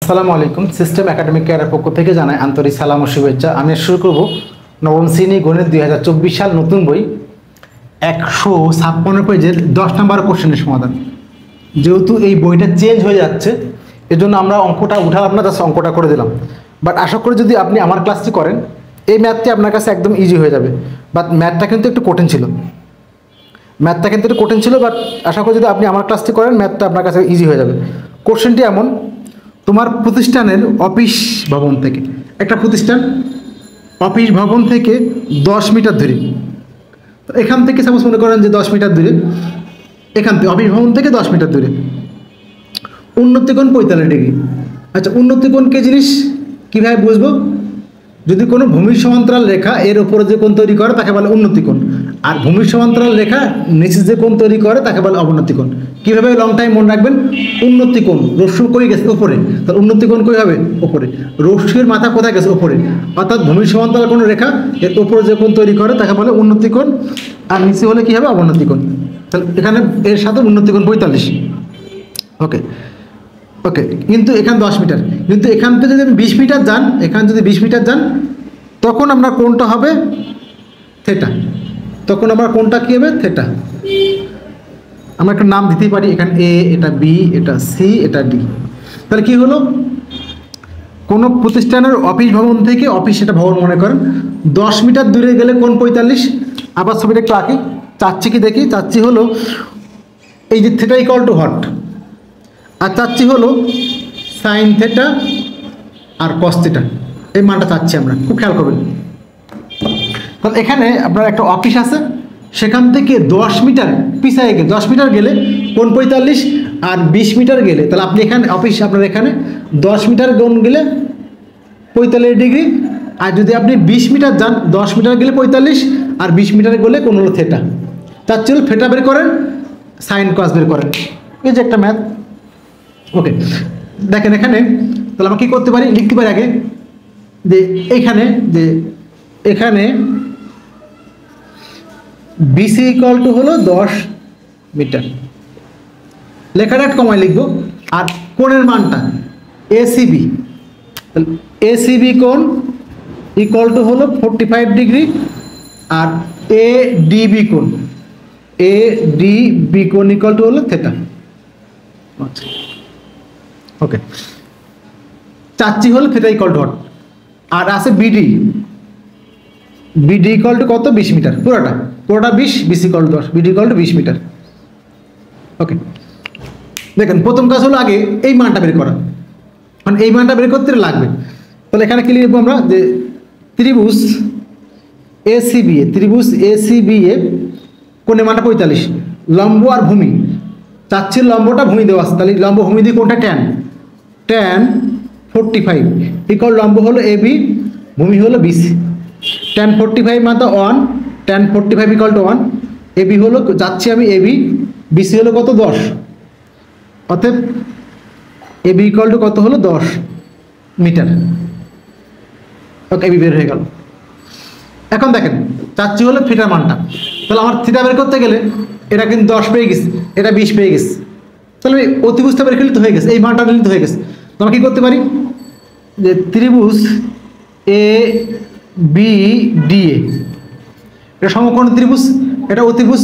আসসালামু আলাইকুম। System academic কেয়ারের পক্ষ থেকে জানাই আন্তরিক সালাম ও শুভেচ্ছা। আমি শুরু করব নবম শ্রেণী গণিত 2024 সাল নতুন বই 156 পেজের 10 নম্বর কোশ্চেনের সমাধান। যেহেতু এই বইটা চেঞ্জ হয়ে যাচ্ছে এজন্য আমরা অঙ্কটা উঠালাম না, জাস্ট অঙ্কটা করে দিলাম। বাট আশা করি যদি আপনি আমার ক্লাসটি করেন এই ম্যাথটি আপনার কাছে একদম ইজি হয়ে যাবে। বাট ম্যাথটা কিন্তু একটু কঠিন ছিল, বাট আশা করি যদি আপনি আমার ক্লাসটি করেন ম্যাথটা আপনার কাছে ইজি হয়ে যাবে। কোশ্চেনটি এমন, তোমার প্রতিষ্ঠানের অফিস ভবন থেকে, একটা প্রতিষ্ঠান অফিস ভবন থেকে 10 মিটার দূরে, তো এখান থেকে সাপোজ মনে করেন যে 10 মিটার দূরে, এখান থেকে অফিস ভবন থেকে 10 মিটার দূরে উন্নতি কোণ 45 ডিগ্রি। আচ্ছা, উন্নতি কোণ কি জিনিস কীভাবে বুঝবো? যদি কোনো ভূমির সমান্তরাল রেখা এর উপরে যে কোণ তৈরি করে তাকে বলে উন্নতি কোণ, আর ভূমির সমান্তরাল রেখা নিচে যে কোণ তৈরি করে তাকে বলে অবনতি কোণ। কীভাবে লং টাইম মনে রাখবেন? উন্নতি কোণ রস্যু কই গেছে উপরে, তাহলে উন্নতি কোণ কই হবে? উপরে। রস্যুর মাথা কোথায় গেছে? উপরে। অর্থাৎ ভূমির সমান্তরাল কোনো রেখা এর উপরে যে কোণ তৈরি করে তাকে বলে উন্নতি কোণ, আর নিচে হলে কী হবে? অবনতি কোণ। তাহলে এখানে এর সাথে উন্নতি কোণ 45। ওকে, কিন্তু এখানে 10 মিটার, কিন্তু এখান থেকে যদি 20 মিটার যান, এখানে যদি 20 মিটার যান তখন আমরা কোণটা হবে থেটা। তখন আমরা কোণটা কী হবে? থেটা। আমরা একটা নাম দিতেই পারি, এখানে এ, এটা বি, এটা সি, এটা ডি। তাহলে কি হলো? কোনো প্রতিষ্ঠানের অফিস ভবন থেকে, অফিস সেটা ভবন মনে করেন, 10 মিটার দূরে গেলে কোণ 45। আবার ছবিটা একটু আঁকি, চাচ্ছি কি দেখি। চাচ্ছি হলো এই যে থেটা ইকুয়াল টু হট, আর চাচ্ছি হলো সাইন থেটা আর কস থেটা, এই মানটা চাচ্ছি আমরা। খুব খেয়াল করবেন। তাহলে এখানে আপনার একটা অফিস আছে, সেখান থেকে 10 মিটার পিছায় গেলে, 10 মিটার গেলে কোণ 45, আর 20 মিটার গেলে, তাহলে আপনি এখানে অফিস আপনার এখানে 10 মিটার কোণ গেলে 45 ডিগ্রি, আর যদি আপনি 20 মিটার যান, 10 মিটার গেলে 45 আর 20 মিটার গেলে কোণ হলো থেটা। চাচ্ছি হলো থেটা বের করেন, সাইন কস বের করেন। এই যে একটা ম্যাথ। ওকে, দেখেন এখানে তাহলে আমরা কী করতে পারি? লিখতে পারি আগে যে এখানে বিসি ইকুয়াল টু হলো 10 মিটার, লেখাটা একটু কমায় লিখবো। আর কোণের মানটা এসিবি, এসিবি কোণ ইকুয়াল টু হলো 45 ডিগ্রি, আর এডিবি কোণ, এডিবি কোণ ইকুয়াল টু হলো থেটা। আচ্ছা, ওকে, চাচ্ছি হলো থেটা ইকুয়াল টু হট। আর আছে বিডি, বিডি ইকুয়াল টু কত? 20 মিটার, পুরোটা 20, BC equal to 10, BD equal to 20 metre. Okay, দেখেন প্রথম কাজ হলো আগে এই মানটা বের করা, মানে এই মানটা বের করতে লাগবে। তাহলে এখানে কি লিখবো আমরা? যে ত্রিভুজ এসিবিএ কোণের মানটা 45, লম্ব আর ভূমি, চাচ্ছি লম্বটা ভূমি দেওয়া আছে, তাহলে লম্ব ভূমি দিয়ে কোনটা? ট্যান 45 ইকুয়াল লম্ব হলো এবি, ভূমি হলো বিসি। ট্যান 45 মানে 1, ট্যান 45 ইকুয়াল টু 1। এবি হলো, যাচ্ছি আমি এবি, বিসি হলো কত? 10। অতএব এবি ইকুয়াল টু কত হলো? 10 মিটার। ওকে, এবি বের হয়ে গেল। এখন দেখেন চাচ্ছি হলো থিটার মানটা, তাহলে আমার থিটা বের করতে গেলে এটা কিন্তু 10 পেয়ে গেছে, এটা 20 পেয়ে গেছে, তাহলে অতিভুজটা বের করলে তো হয়ে গেছে, এই মানটা নিলে তো হয়ে গেছে। তো আমরা কী করতে পারি? যে ত্রিভুজ এ বি ডি এ, এটা সমকোণী ত্রিভুজ, এটা অতিভুজ।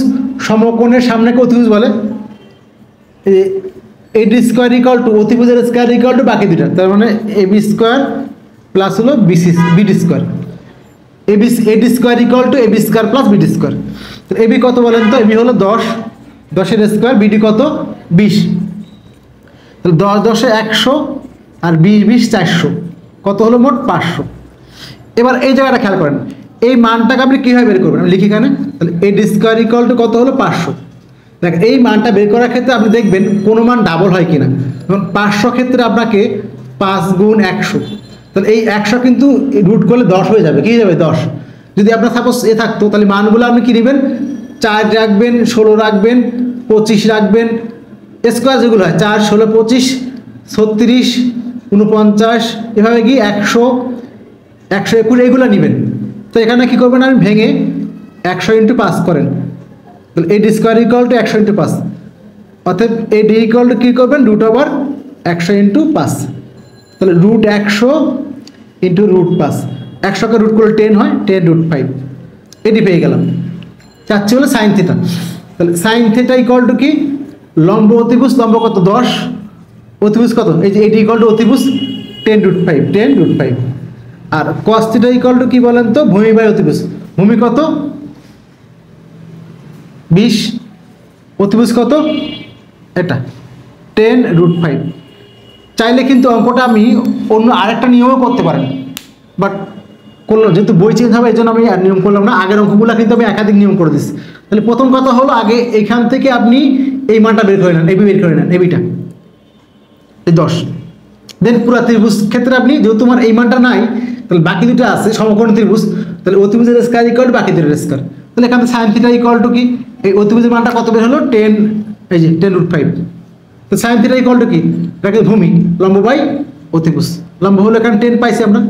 সমকোণের সামনেকে অতিভুজ বলে। এডি স্কোয়ার ইকুয়াল টু অতিভুজের স্কোয়ার ইকুয়াল টু বাকি দুটা, তার মানে এবি স্কোয়ার প্লাস হলো BD square. AD square equal to AB square plus BD square. তো এবি কত বলেন তো? এবি হলো 10, 10-এর স্কোয়ার, বিডি কত? 20। তাহলে 10 10-এ 100 আর 20 20 400, কত হলো মোট? 500। এবার এই জায়গাটা খেয়াল করেন, এই মানটাকে আপনি কীভাবে বের করবেন? আমি লিখি এখানে, তাহলে এডি স্কোয়ার ইকুয়াল টু কত হলো? 500। দেখ, এই মানটা বের করার ক্ষেত্রে আপনি দেখবেন কোনো মান ডাবল হয় কিনা। এবং 500 ক্ষেত্রে আপনাকে 5 গুণ 100, তাহলে এই 100 কিন্তু রুট করলে 10 হয়ে যাবে। কী হয়ে যাবে? 10। যদি আপনার সাপোজ এ থাকতো তাহলে মানগুলো আপনি কী নেবেন? 4 রাখবেন, 16 রাখবেন, 25 রাখবেন, স্কোয়ার যেগুলো হয় 4 16 25 36 49, এভাবে কি 100 121 এগুলো নেবেন। তো এখানে কী করবেন? আমি ভেঙে 100 × 5 করেন, তাহলে এডি স্কোয়ার ইকুয়াল টু 100 × 5, অতএব এডি ইকুয়াল টু কী করবেন? √100 × 5। তাহলে √100 ইন্টু √5, 100কে রুট করলে 10 হয়, 10√5, এটি পেয়ে গেলাম। চাচ্ছি হলো সাইন থিটা। তাহলে সাইন থিটা ইকুয়াল টু কি, লম্ব অতিভুজ, লম্ব কত 10, অতিভুজ কত, এই যে এটি ইকুয়াল টু অতিভুজ 10√5, আর কস থিটা ইকুয়াল টু কি বলেন তো, ভূমি বাই অতিভুজ, ভূমি কত 20, অতিভুজ কত এটা 10√5। চাইলে কিন্তু অঙ্কটা আমি অন্য আরেকটা নিয়মও করতে পারেন, বাট করলাম যেহেতু বই চেঞ্জ হবে এই জন্য আমি আর নিয়ম করলাম না। আগের অঙ্কগুলো কিন্তু আমি একাধিক নিয়ম করে দিচ্ছি। তাহলে প্রথম কথা হলো, আগে এখান থেকে আপনি এই মানটা বের করে নেন, এবি বের করে নেন, এবিটা এই 10, দেন পুরো ত্রিভুজ ক্ষেত্রে আপনি যেহেতু তোমার এই মানটা নাই, তাহলে বাকি দুটো আছে সমকোণ ত্রিভুজ, তাহলে অতিভুজের স্কয়ার ইকুয়াল টু বাকি দুটোর স্কয়ার। তাহলে এখানে সাইন থিটা ইকুয়াল টু কি, এই অতিভুজের মানটা কত বের হলো 10, এই যে 10√5। তো সাইন থিটা ইকুয়াল টু কি, এটাকে ভূমি, লম্ব বাই অতিভুজ, লম্ব হলো এখানে 10 পাইছি আমরা।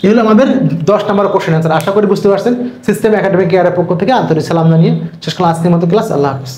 এই হলো আমাদের 10 নম্বর কোশ্চেন অ্যান্সার। আশা করি বুঝতে পারছেন। সিস্টেম একাডেমিক কেয়ারের পক্ষ থেকে আন্তরিক সালাম জানিয়ে শেষ করলাম আজকের মতো ক্লাস। আল্লাহ হাফিজ।